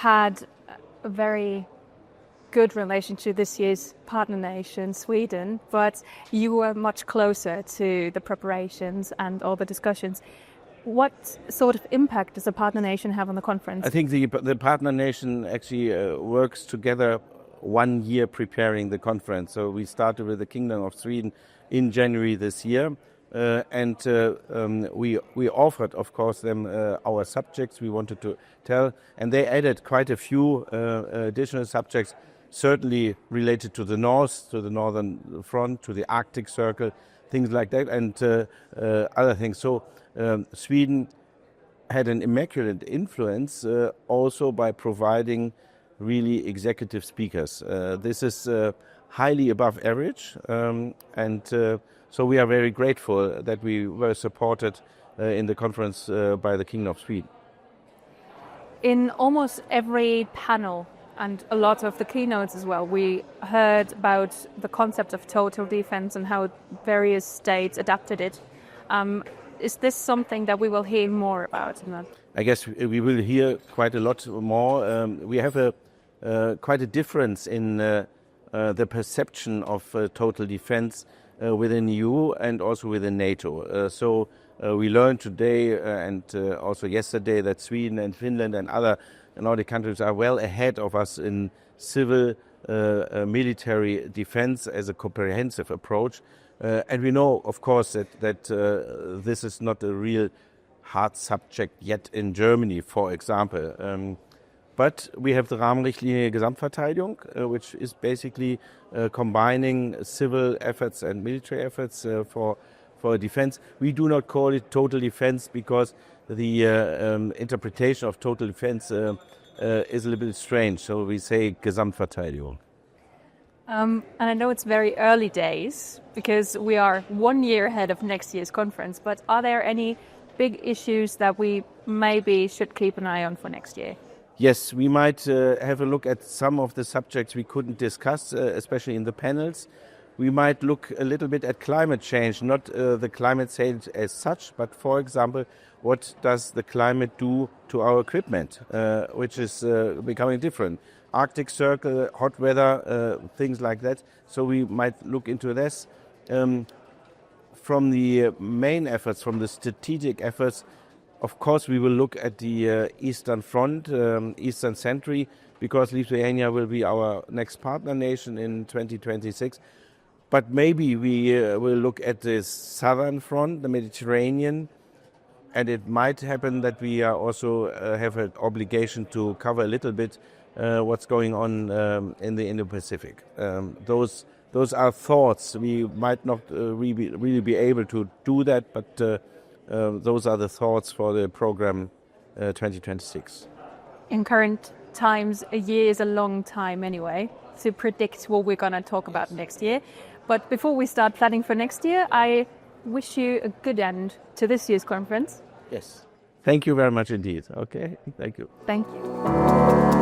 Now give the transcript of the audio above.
had a very good relation to this year's partner nation, Sweden, but you were much closer to the preparations and all the discussions. What sort of impact does a partner nation have on the conference? I think the partner nation actually works together 1 year preparing the conference. So we started with the Kingdom of Sweden in January this year. We offered, of course, them our subjects we wanted to tell, and they added quite a few additional subjects, certainly related to the north, to the northern front, to the Arctic Circle, things like that, and other things. So Sweden had an immaculate influence also by providing really executive speakers. This is highly above average, so we are very grateful that we were supported in the conference by the King of Sweden. In almost every panel and a lot of the keynotes as well, we heard about the concept of total defense and how various states adapted it. Is this something that we will hear more about? I guess we will hear quite a lot more. We have quite a difference in the perception of total defense within EU and also within NATO. So we learned today and also yesterday that Sweden and Finland and other Nordic countries are well ahead of us in civil military defense as a comprehensive approach. And we know, of course, that this is not a real hard subject yet in Germany, for example. But we have the Rahmenrichtlinie Gesamtverteidigung, which is basically combining civil efforts and military efforts for defense. We do not call it total defense because the interpretation of total defense is a little bit strange. So we say Gesamtverteidigung. And I know it's very early days because we are 1 year ahead of next year's conference, but are there any big issues that we maybe should keep an eye on for next year? Yes, we might have a look at some of the subjects we couldn't discuss, especially in the panels. We might look a little bit at climate change, not the climate change as such, but for example, what does the climate do to our equipment, which is becoming different. Arctic Circle, hot weather, things like that. So we might look into this. From the main efforts, from the strategic efforts, of course, we will look at the Eastern Front, Eastern Century, because Lithuania will be our next partner nation in 2026. But maybe we will look at the Southern Front, the Mediterranean, and it might happen that we are also have an obligation to cover a little bit what's going on in the Indo-Pacific. Those are thoughts. We might not really be able to do that, but those are the thoughts for the program 2026. In current times, a year is a long time anyway to predict what we're going to talk about next year. But before we start planning for next year, I wish you a good end to this year's conference. Yes. Thank you very much indeed. Okay. Thank you. Thank you.